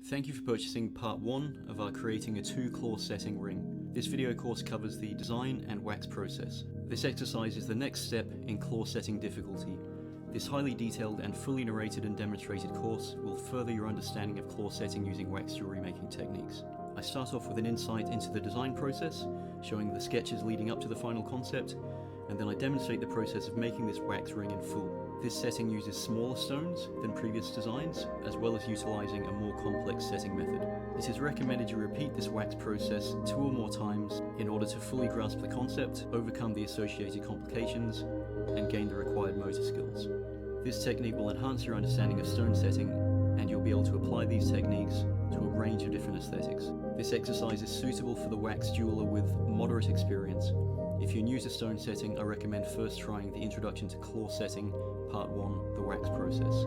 Thank you for purchasing part 1 of our Creating a 2-Claw Setting ring. This video course covers the design and wax process. This exercise is the next step in claw setting difficulty. This highly detailed and fully narrated and demonstrated course will further your understanding of claw setting using wax jewelry making techniques. I start off with an insight into the design process, showing the sketches leading up to the final concept, and then I demonstrate the process of making this wax ring in full. This setting uses smaller stones than previous designs, as well as utilising a more complex setting method. It is recommended you repeat this wax process 2 or more times in order to fully grasp the concept, overcome the associated complications, and gain the required motor skills. This technique will enhance your understanding of stone setting, and you'll be able to apply these techniques to a range of different aesthetics. This exercise is suitable for the wax jeweler with moderate experience. If you're new to stone setting, I recommend first trying the Introduction to Claw Setting, Part 1, the wax process.